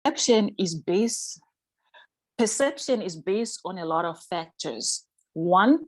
Perception is based on a lot of factors. One,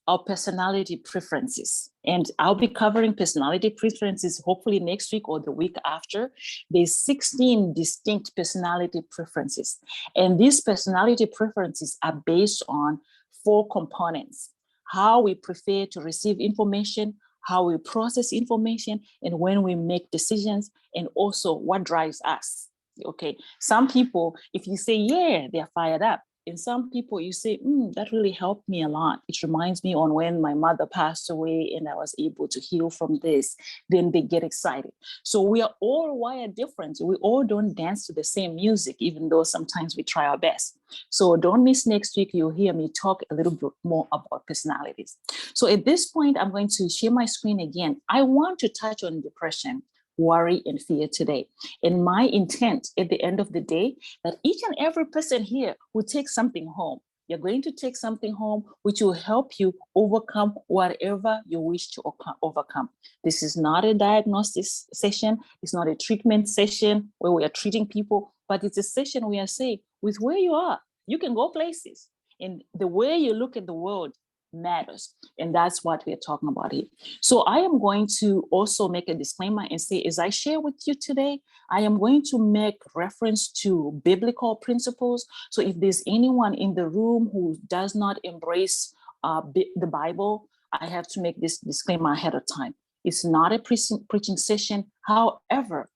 our personality preferences. And I'll be covering personality preferences hopefully next week or the week after. There's 16 distinct personality preferences. And these personality preferences are based on 4 components: how we prefer to receive information, how we process information, and when we make decisions, and also what drives us. Okay, some people, if you say, yeah, they're fired up. And some people you say, that really helped me a lot. It reminds me on when my mother passed away and I was able to heal from this. Then they get excited. So we are all wired different. We all don't dance to the same music, even though sometimes we try our best. So don't miss next week. You'll hear me talk a little bit more about personalities. So at this point, I'm going to share my screen again. I want to touch on depression, worry, and fear today. And my intent at the end of the day, that each and every person here will take something home. You're going to take something home which will help you overcome whatever you wish to overcome. This is not a diagnosis session. It's not a treatment session where we are treating people, but it's a session we are saying with where you are, you can go places. And the way you look at the world matters. And that's what we're talking about here. So I am going to also make a disclaimer and say, as I share with you today, I am going to make reference to biblical principles. So if there's anyone in the room who does not embrace the Bible, I have to make this disclaimer ahead of time. It's not a preaching session. However,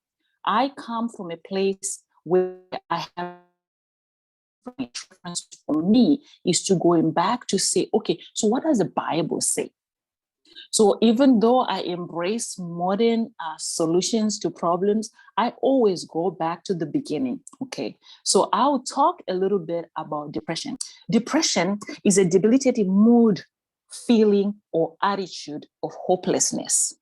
I come from a place where I have for me is to going back to say, okay, so what does the Bible say? So even though I embrace modern solutions to problems, I always go back to the beginning. Okay, so I'll talk a little bit about depression. Depression is a debilitating mood, feeling, or attitude of hopelessness.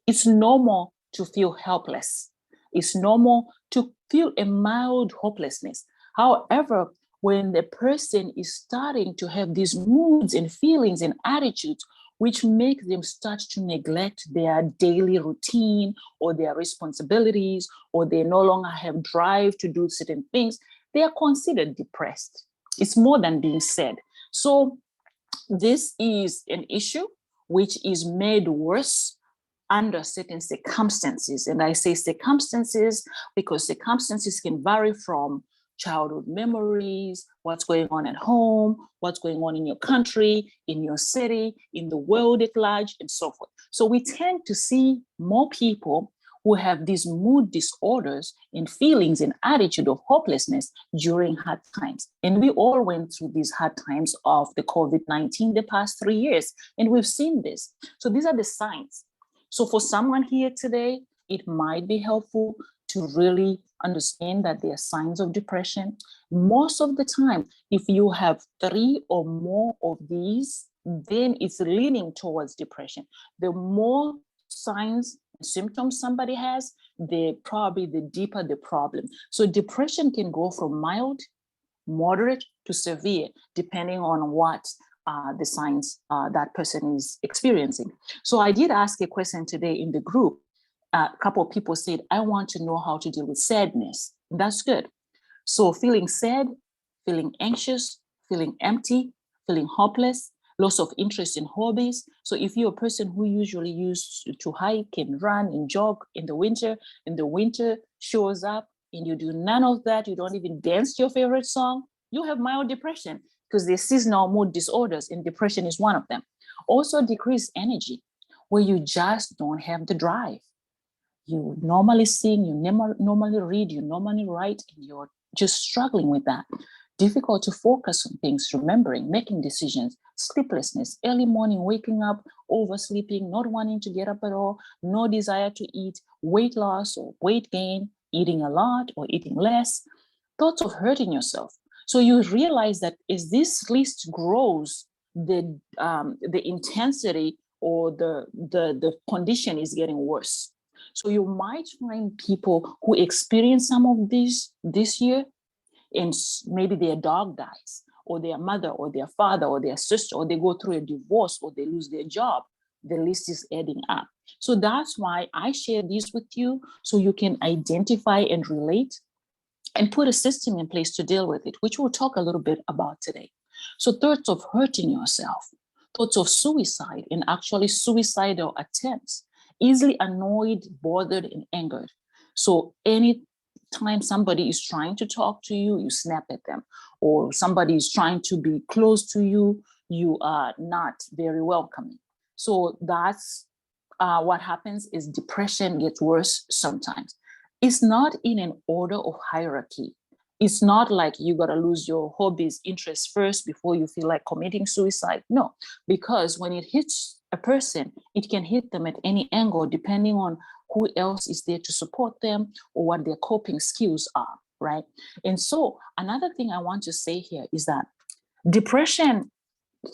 It's normal to feel helpless. It's normal to feel a mild hopelessness. However, when the person is starting to have these moods and feelings and attitudes, which make them start to neglect their daily routine or their responsibilities, or they no longer have drive to do certain things, they are considered depressed. It's more than being said. So this is an issue which is made worse under certain circumstances. And I say circumstances because circumstances can vary from childhood memories, what's going on at home, what's going on in your country, in your city, in the world at large, and so forth. So we tend to see more people who have these mood disorders and feelings and attitude of hopelessness during hard times. And we all went through these hard times of the COVID-19 the past 3 years, and we've seen this. So these are the signs. So for someone here today, it might be helpful to really understand that there are signs of depression. Most of the time, if you have 3 or more of these, then it's leaning towards depression. The more signs and symptoms somebody has, the deeper the problem. So depression can go from mild, moderate to severe, depending on what the signs that person is experiencing. So I did ask a question today in the group. A couple of people said, I want to know how to deal with sadness. That's good. So feeling sad, feeling anxious, feeling empty, feeling hopeless, loss of interest in hobbies. So if you're a person who usually used to hike and run and jog in the winter, and the winter shows up and you do none of that, you don't even dance to your favorite song, you have mild depression, because there's seasonal mood disorders, and depression is one of them. Also decreased energy, where you just don't have the drive. You normally sing, you normally read, you normally write, and you're just struggling with that. Difficult to focus on things, remembering, making decisions, sleeplessness, early morning waking up, oversleeping, not wanting to get up at all, no desire to eat, weight loss or weight gain, eating a lot or eating less, thoughts of hurting yourself. So you realize that as this list grows, the intensity or the condition is getting worse. So you might find people who experience some of this year, and maybe their dog dies, or their mother, or their father, or their sister, or they go through a divorce, or they lose their job. The list is adding up. So that's why I share this with you, so you can identify and relate. and put a system in place to deal with it, which we'll talk a little bit about today. So thoughts of hurting yourself, thoughts of suicide, and actually suicidal attempts, easily annoyed, bothered, and angered. So anytime somebody is trying to talk to you, you snap at them, or somebody is trying to be close to you, you are not very welcoming. So that's what happens is depression gets worse sometimes. It's not in an order of hierarchy. It's not like you got to lose your hobbies, interests first before you feel like committing suicide. No, because when it hits a person, it can hit them at any angle, depending on who else is there to support them or what their coping skills are, right? And so another thing I want to say here is that depression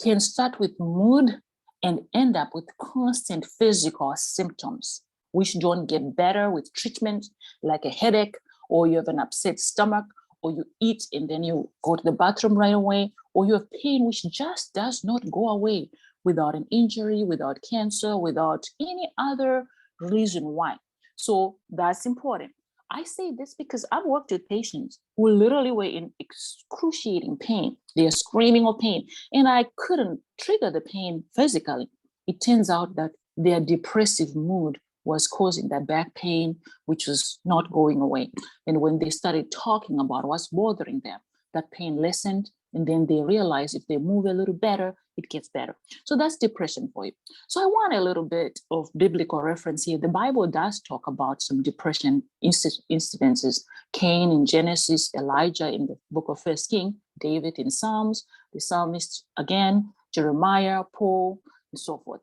can start with mood and end up with constant physical symptoms, which don't get better with treatment, like a headache, or you have an upset stomach, or you eat and then you go to the bathroom right away, or you have pain which just does not go away without an injury, without cancer, without any other reason why. So that's important. I say this because I've worked with patients who literally were in excruciating pain. They're screaming of pain, and I couldn't trigger the pain physically. It turns out that their depressive mood was causing that back pain, which was not going away. And when they started talking about what's bothering them, that pain lessened, and then they realize if they move a little better, it gets better. So that's depression for you. So I want a little bit of biblical reference here. The Bible does talk about some depression incidences. Cain in Genesis, Elijah in the book of First King, David in Psalms, the psalmist again, Jeremiah, Paul, and so forth.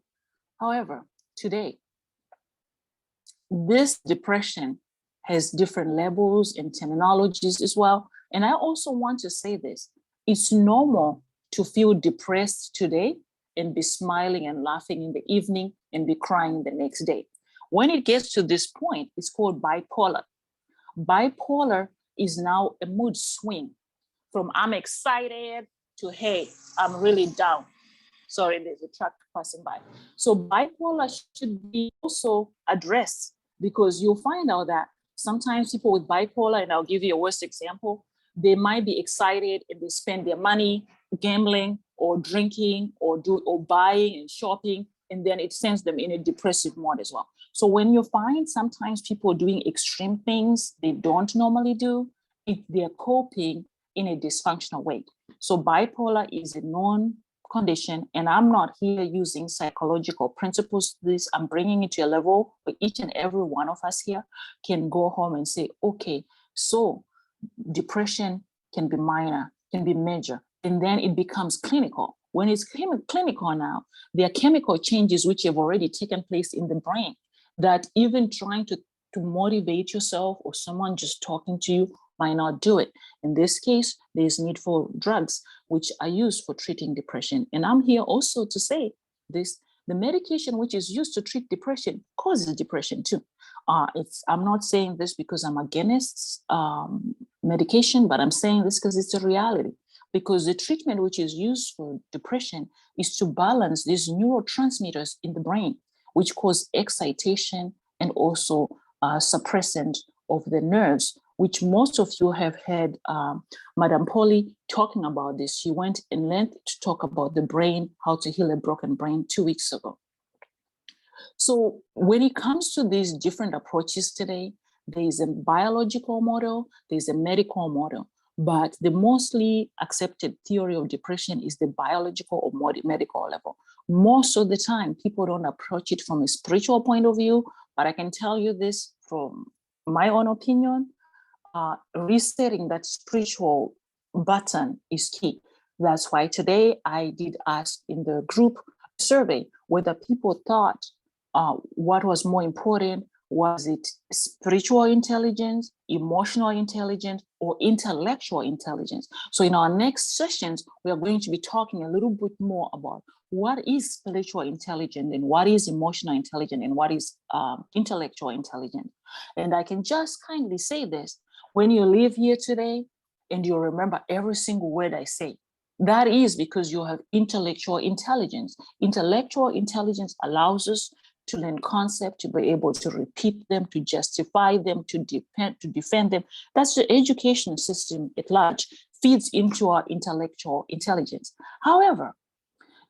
However, today, this depression has different levels and terminologies as well. And I also want to say this. It's normal to feel depressed today and be smiling and laughing in the evening and be crying the next day. When it gets to this point, it's called bipolar. Bipolar is now a mood swing from I'm excited to, hey, I'm really down. Sorry, there's a truck passing by. So bipolar should be also addressed, because you'll find out that sometimes people with bipolar, and I'll give you a worst example, they might be excited and they spend their money gambling or drinking or buying and shopping, and then it sends them in a depressive mode as well. So when you find sometimes people doing extreme things they don't normally do, they're coping in a dysfunctional way. So bipolar is a known condition, and I'm not here using psychological principles to this. I'm bringing it to a level where each and every one of us here can go home and say, okay, so depression can be minor, can be major, and then it becomes clinical. When it's clinical now, there are chemical changes which have already taken place in the brain that even trying to motivate yourself or someone just talking to you might not do it. In this case, there's need for drugs which are used for treating depression. And I'm here also to say this, the medication which is used to treat depression causes depression too. I'm not saying this because I'm against medication, but I'm saying this because it's a reality. Because the treatment which is used for depression is to balance these neurotransmitters in the brain, which cause excitation and also suppressant of the nerves, which most of you have heard Madame Polly talking about this. She went in length to talk about the brain, how to heal a broken brain 2 weeks ago. So when it comes to these different approaches today, there is a biological model, there's a medical model, but the mostly accepted theory of depression is the biological or medical level. Most of the time, people don't approach it from a spiritual point of view, but I can tell you this from my own opinion, resetting that spiritual button is key. That's why today I did ask in the group survey whether people thought what was more important. Was it spiritual intelligence, emotional intelligence, or intellectual intelligence? So in our next sessions, we are going to be talking a little bit more about what is spiritual intelligence and what is emotional intelligence and what is intellectual intelligence. And I can just kindly say this, when you live here today and you remember every single word I say, that is because you have intellectual intelligence. Intellectual intelligence allows us to learn concepts, to be able to repeat them, to justify them, to defend them. That's the education system at large, feeds into our intellectual intelligence. However,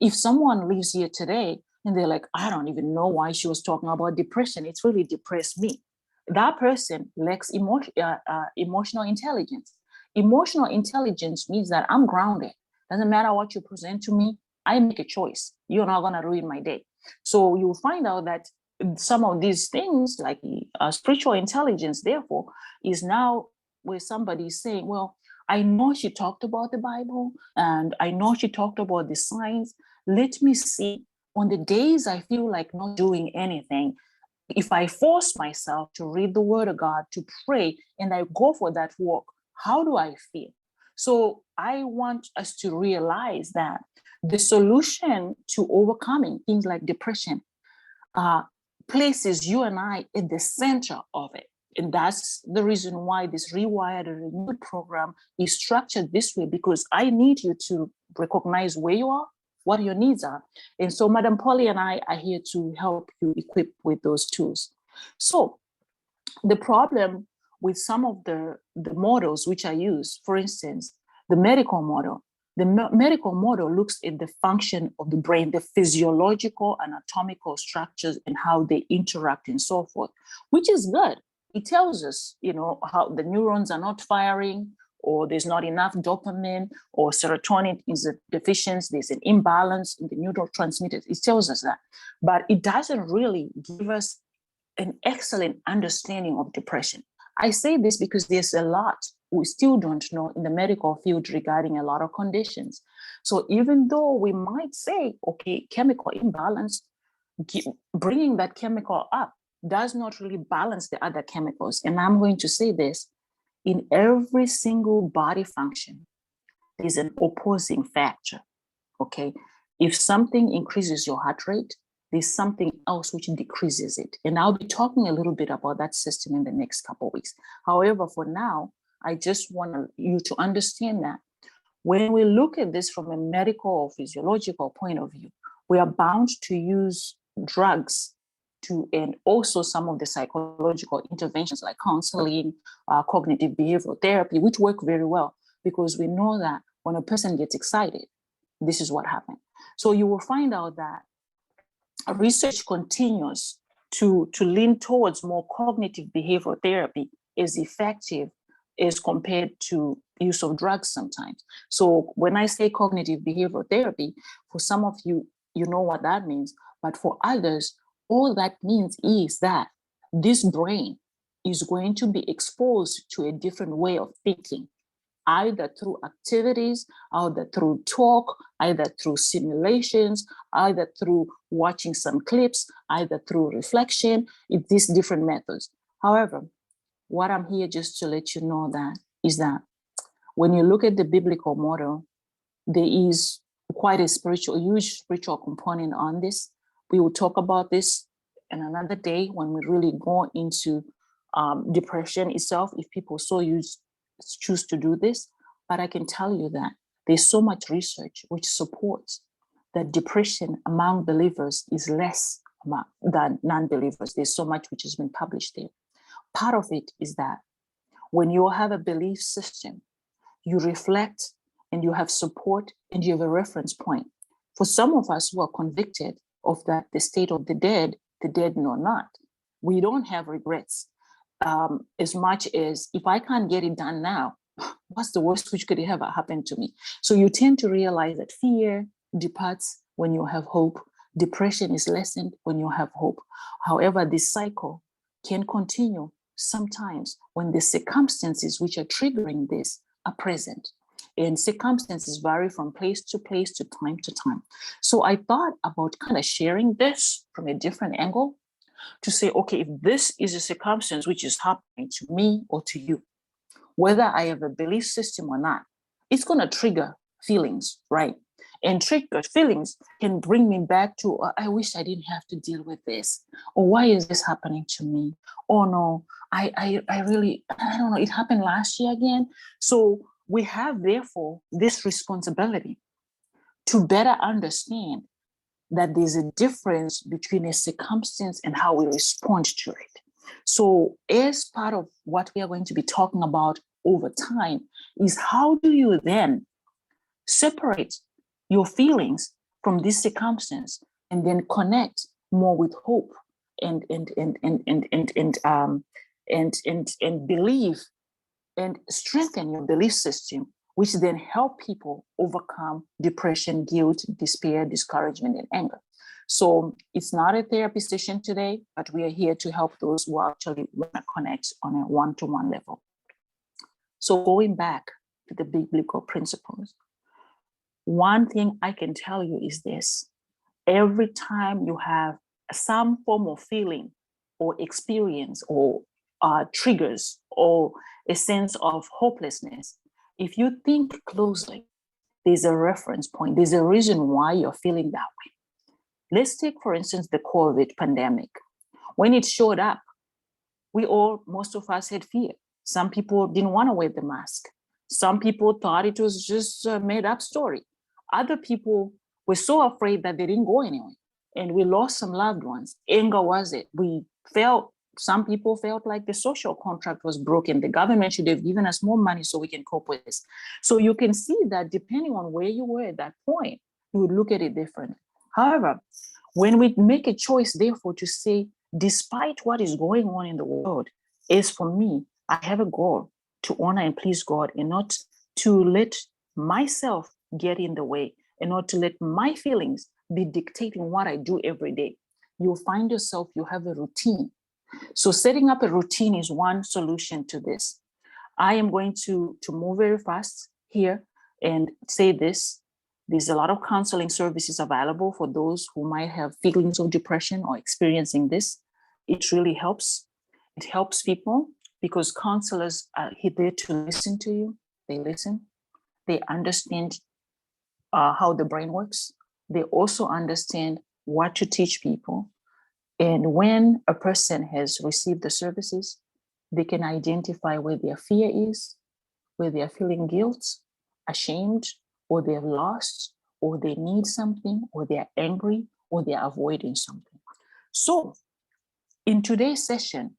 if someone lives here today and they're like, I don't even know why she was talking about depression, it's really depressed me. That person lacks emotional intelligence. Emotional intelligence means that I'm grounded. Doesn't matter what you present to me, I make a choice. You're not going to ruin my day. So you'll find out that some of these things, like spiritual intelligence, therefore, is now where somebody is saying, well, I know she talked about the Bible and I know she talked about the signs. Let me see, on the days I feel like not doing anything, if I force myself to read the word of God, to pray, and I go for that walk, how do I feel? So I want us to realize that the solution to overcoming things like depression places you and I at the center of it. And that's the reason why this Rewired and Renewed program is structured this way, because I need you to recognize where you are, what your needs are. And so Madam Polly and I are here to help you equip with those tools. So the problem with some of the models which I use, for instance, the medical model, medical model looks at the function of the brain, the physiological, anatomical structures and how they interact and so forth, which is good. It tells us, how the neurons are not firing, or there's not enough dopamine, or serotonin is deficient, there's an imbalance in the neurotransmitters. It tells us that. But it doesn't really give us an excellent understanding of depression. I say this because there's a lot we still don't know in the medical field regarding a lot of conditions. So even though we might say, okay, chemical imbalance, bringing that chemical up does not really balance the other chemicals. And I'm going to say this, in every single body function, there's an opposing factor, okay? If something increases your heart rate, there's something else which decreases it. And I'll be talking a little bit about that system in the next couple of weeks. However, for now, I just want you to understand that when we look at this from a medical or physiological point of view, we are bound to use drugs and also some of the psychological interventions like counseling, cognitive behavioral therapy, which work very well, because we know that when a person gets excited, this is what happens. So you will find out that research continues to lean towards more cognitive behavioral therapy is effective as compared to use of drugs sometimes. So when I say cognitive behavioral therapy, for some of you, you know what that means, but for others, all that means is that this brain is going to be exposed to a different way of thinking, either through activities, either through talk, either through simulations, either through watching some clips, either through reflection. It's these different methods. However, what I'm here just to let you know that is that when you look at the biblical model, there is quite a huge spiritual component on this. We will talk about this in another day when we really go into depression itself, if people choose to do this. But I can tell you that there's so much research which supports that depression among believers is less than non-believers. There's so much which has been published there. Part of it is that when you have a belief system, you reflect and you have support and you have a reference point. For some of us who are convicted of that, the state of the dead know not, we don't have regrets as much as if I can't get it done now, what's the worst which could ever happen to me? So you tend to realize that fear departs when you have hope. Depression is lessened when you have hope. However, this cycle can continue sometimes when the circumstances which are triggering this are present. And circumstances vary from place to place, to time to time. So I thought about kind of sharing this from a different angle to say, okay, if this is a circumstance which is happening to me or to you, whether I have a belief system or not, it's going to trigger feelings, right? And triggered feelings can bring me back to, I wish I didn't have to deal with this. Or why is this happening to me? Oh no, I really, I don't know, it happened last year again. So we have, therefore, this responsibility to better understand that there's a difference between a circumstance and how we respond to it. So as part of what we are going to be talking about over time is how do you then separate your feelings from this circumstance and then connect more with hope and believe and strengthen your belief system, which then help people overcome depression, guilt, despair, discouragement, and anger. So it's not a therapy session today, but we are here to help those who actually want to connect on a one-to-one level. So going back to the biblical principles, one thing I can tell you is this: every time you have some form of feeling or experience or triggers or a sense of hopelessness, if you think closely, there's a reference point, there's a reason why you're feeling that way. Let's take, for instance, the COVID pandemic. When it showed up, most of us had fear. Some people didn't want to wear the mask. Some people thought it was just a made up story. Other people were so afraid that they didn't go anywhere. And we lost some loved ones. Anger was it. Some people felt like the social contract was broken. The government should have given us more money so we can cope with this. So you can see that depending on where you were at that point, you would look at it differently. However, when we make a choice, therefore, to say, despite what is going on in the world, as for me, I have a goal to honor and please God and not to let myself get in the way and not to let my feelings be dictating what I do every day. You'll find yourself, you have a routine. So setting up a routine is one solution to this. I am going to move very fast here and say this. There's a lot of counseling services available for those who might have feelings of depression or experiencing this. It really helps. It helps people because counselors are there to listen to you. They listen. They understand how the brain works. They also understand what to teach people. And when a person has received the services, they can identify where their fear is, where they're feeling guilt, ashamed, or they're lost, or they need something, or they're angry, or they're avoiding something. So in today's session,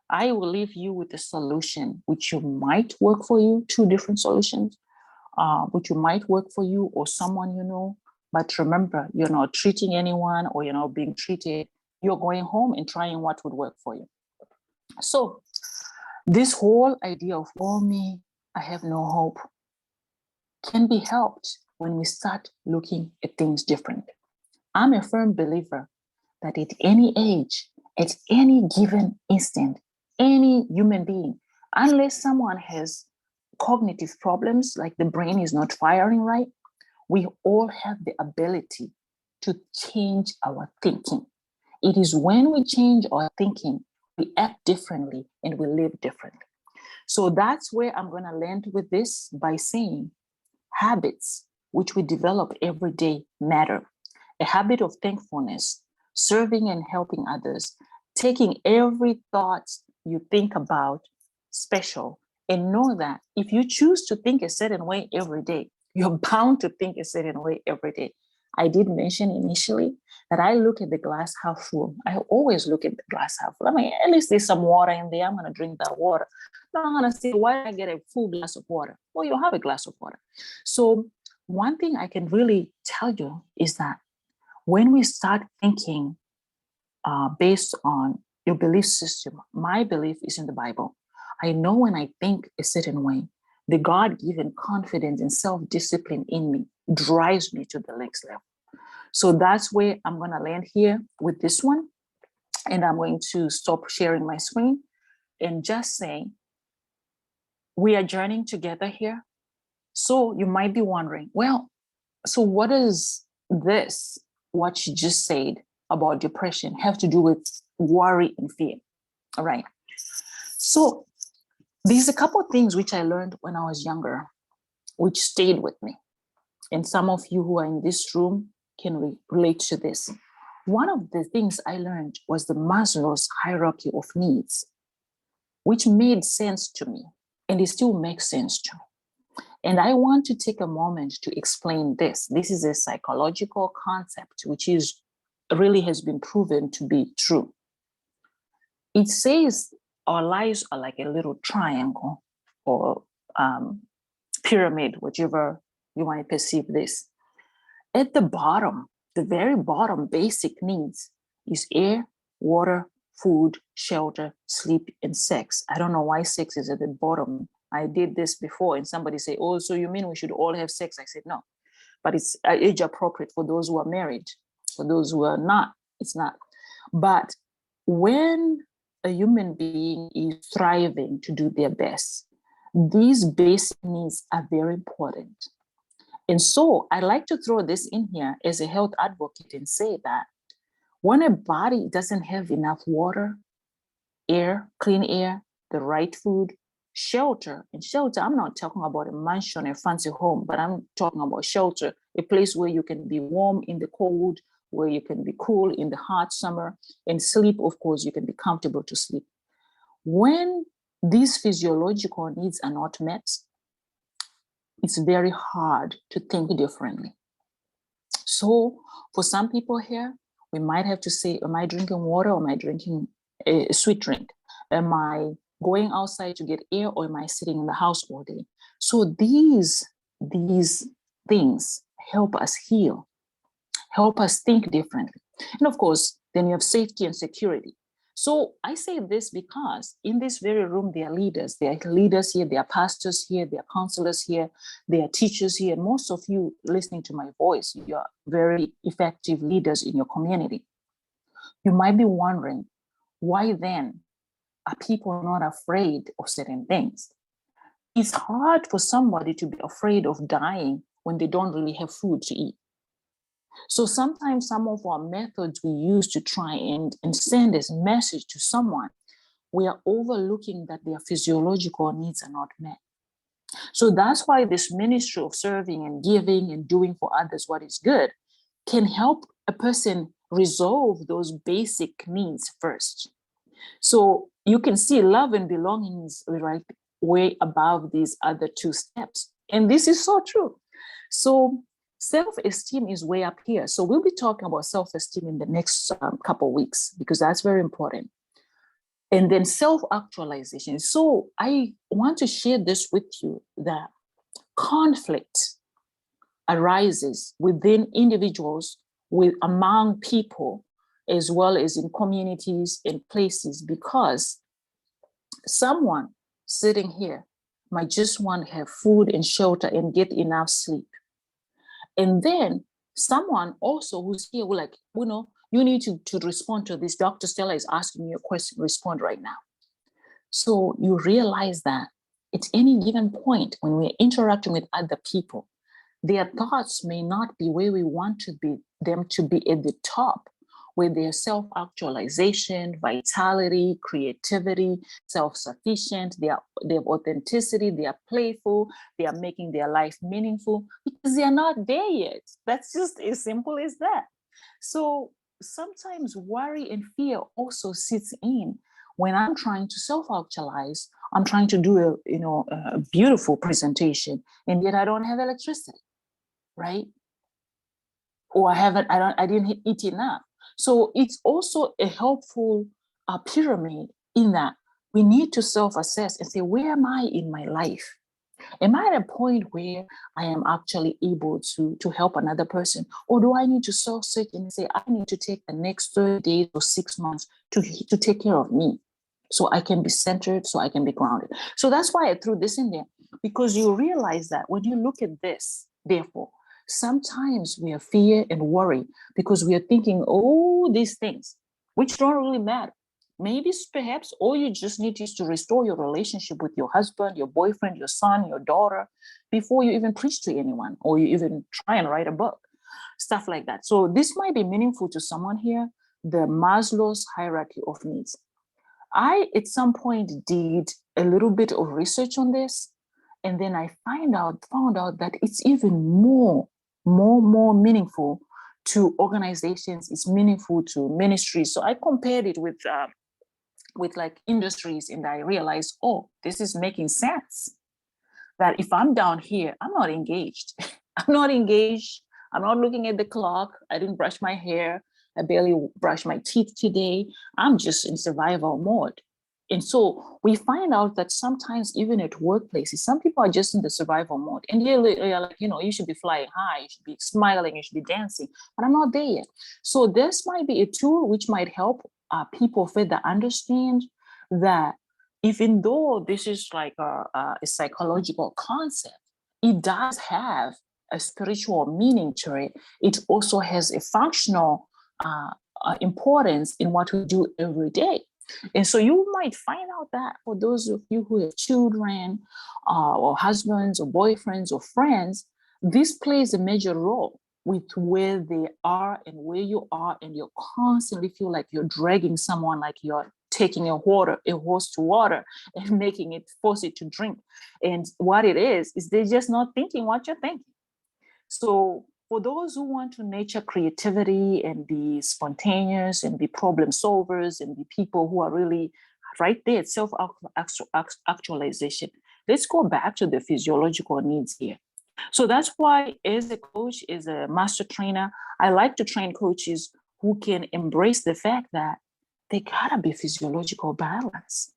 I will leave you with a solution which you might work for you, 2 different solutions, which you might work for you or someone you know. But remember, you're not treating anyone or you're not being treated. You're going home and trying what would work for you. So this whole idea of, oh me, I have no hope, can be helped when we start looking at things differently. I'm a firm believer that at any age, at any given instant, any human being, unless someone has cognitive problems, like the brain is not firing right, we all have the ability to change our thinking. It is when we change our thinking, we act differently and we live differently. So that's where I'm going to land with this by saying habits which we develop every day matter. A habit of thankfulness, serving and helping others, taking every thought you think about special, and know that if you choose to think a certain way every day, you're bound to think a certain way every day. I did mention initially that I look at the glass half full. I always look at the glass half full. I mean, at least there's some water in there. I'm going to drink that water. Now I'm going to say, why did I get a full glass of water? Well, you have a glass of water. So one thing I can really tell you is that when we start thinking based on your belief system, my belief is in the Bible. I know when I think a certain way, the God-given confidence and self-discipline in me drives me to the next level. So that's where I'm going to land here with this one. And I'm going to stop sharing my screen and just say, we are journeying together here. So you might be wondering, well, so what is this, what you just said about depression, have to do with worry and fear? All right. So there's a couple of things which I learned when I was younger, which stayed with me. And some of you who are in this room can relate to this. One of the things I learned was the Maslow's hierarchy of needs, which made sense to me, and it still makes sense to me. And I want to take a moment to explain this. This is a psychological concept, which is really has been proven to be true. It says our lives are like a little triangle or pyramid, whichever you want to perceive this. At the bottom, the very bottom basic needs is air, water, food, shelter, sleep, and sex. I don't know why sex is at the bottom. I did this before and somebody said, oh, so you mean we should all have sex? I said, no, but it's age appropriate for those who are married. For those who are not, it's not. But when a human being is thriving to do their best, these basic needs are very important. And so I like to throw this in here as a health advocate and say that when a body doesn't have enough water, air, clean air, the right food, shelter, and shelter, I'm not talking about a mansion, a fancy home, but I'm talking about shelter, a place where you can be warm in the cold, where you can be cool in the hot summer, and sleep, of course, you can be comfortable to sleep. When these physiological needs are not met, it's very hard to think differently. So for some people here, we might have to say, am I drinking water or am I drinking a sweet drink? Am I going outside to get air or am I sitting in the house all day? So these things help us heal, help us think differently. And of course, then you have safety and security. So I say this because in this very room, there are leaders. There are leaders here, there are pastors here, there are counselors here, there are teachers here. And most of you listening to my voice, you are very effective leaders in your community. You might be wondering, why then are people not afraid of certain things? It's hard for somebody to be afraid of dying when they don't really have food to eat. So sometimes some of our methods we use to try and send this message to someone, we are overlooking that their physiological needs are not met. So that's why this ministry of serving and giving and doing for others what is good can help a person resolve those basic needs first. So you can see love and belonging is right way above these other two steps. And this is so true. So self-esteem is way up here. So we'll be talking about self-esteem in the next couple of weeks, because that's very important. And then self-actualization. So I want to share this with you, that conflict arises within individuals, among people, as well as in communities and places, because someone sitting here might just want to have food and shelter and get enough sleep. And then someone also who's here, like, you need to respond to this. Dr. Stella is asking you a question, respond right now. So you realize that at any given point when we're interacting with other people, their thoughts may not be where we want them to be at the top, with their self-actualization, vitality, creativity, self-sufficient, they have authenticity, they are playful, they are making their life meaningful, because they are not there yet. That's just as simple as that. So sometimes worry and fear also sits in when I'm trying to self-actualize. I'm trying to do a beautiful presentation, and yet I don't have electricity, right? Or I didn't eat enough. So it's also a helpful pyramid in that we need to self-assess and say, where am I in my life? Am I at a point where I am actually able to help another person? Or do I need to self-search and say, I need to take the next 30 days or 6 months to take care of me, so I can be centered, so I can be grounded? So that's why I threw this in there, because you realize that when you look at this, therefore, sometimes we have fear and worry because we are thinking, oh, these things, which don't really matter. Maybe perhaps all you just need is to restore your relationship with your husband, your boyfriend, your son, your daughter, before you even preach to anyone or you even try and write a book, stuff like that. So this might be meaningful to someone here, the Maslow's hierarchy of needs. I, at some point, did a little bit of research on this, and then I found out that it's even more meaningful to organizations. It's meaningful to ministries. So I compared it with like industries, and I realized, oh, this is making sense. That if I'm down here, I'm not engaged. I'm not engaged. I'm not looking at the clock. I didn't brush my hair. I barely brush my teeth today. I'm just in survival mode. And so we find out that sometimes even at workplaces, some people are just in the survival mode. And you're like, you should be flying high, you should be smiling, you should be dancing, but I'm not there yet. So this might be a tool which might help people further understand that even though this is like a psychological concept, it does have a spiritual meaning to it. It also has a functional importance in what we do every day. And so you might find out that for those of you who have children or husbands or boyfriends or friends, this plays a major role with where they are and where you are, and you constantly feel like you're dragging someone, like you're taking a horse to water and making it, force it to drink. And what it is they're just not thinking what you're thinking. So for those who want to nurture creativity and be spontaneous and be problem solvers and be people who are really right there at self-actualization, let's go back to the physiological needs here. So that's why as a coach, as a master trainer, I like to train coaches who can embrace the fact that they gotta be physiological balance.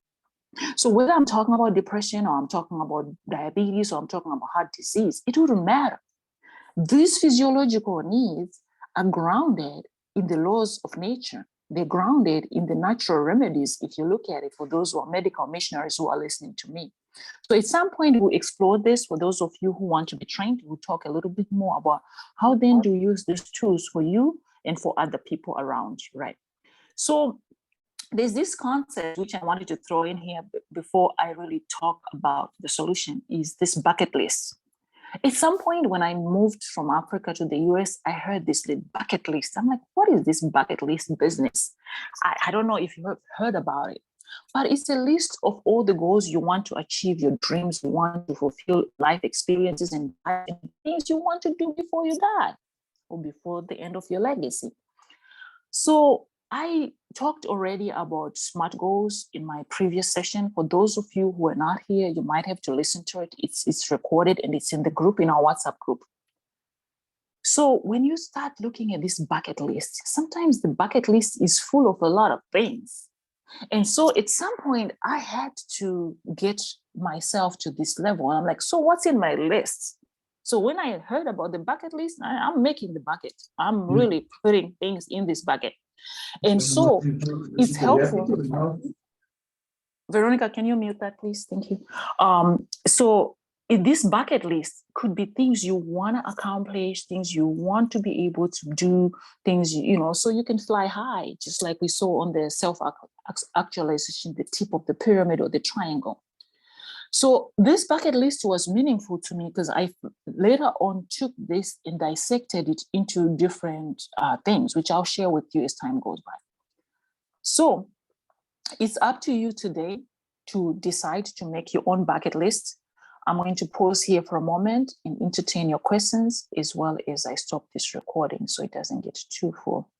So whether I'm talking about depression or I'm talking about diabetes or I'm talking about heart disease, it wouldn't matter. These physiological needs are grounded in the laws of nature. They're grounded in the natural remedies, if you look at it, for those who are medical missionaries who are listening to me. So at some point, we'll explore this. For those of you who want to be trained, we'll talk a little bit more about how then do you use these tools for you and for other people around you, right? So there's this concept which I wanted to throw in here before I really talk about the solution, is this bucket list. At some point when I moved from Africa to the US, I heard this bucket list. I'm like, what is this bucket list business? I don't know if you have heard about it, but it's a list of all the goals you want to achieve, your dreams, you want to fulfill life experiences and things you want to do before you die or before the end of your legacy. So I talked already about SMART goals in my previous session. For those of you who are not here, you might have to listen to it. It's recorded and it's in the group, in our WhatsApp group. So when you start looking at this bucket list, sometimes the bucket list is full of a lot of things. And so at some point, I had to get myself to this level. I'm like, so what's in my list? So when I heard about the bucket list, I'm making the bucket. I'm really putting things in this bucket. And so it's helpful. Veronica, can you mute that, please? Thank you. So in this bucket list could be things you want to accomplish, things you want to be able to do, things, so you can fly high, just like we saw on the self-actualization, the tip of the pyramid or the triangle. So this bucket list was meaningful to me because I later on took this and dissected it into different things, which I'll share with you as time goes by. So it's up to you today to decide to make your own bucket list. I'm going to pause here for a moment and entertain your questions as well as I stop this recording so it doesn't get too full.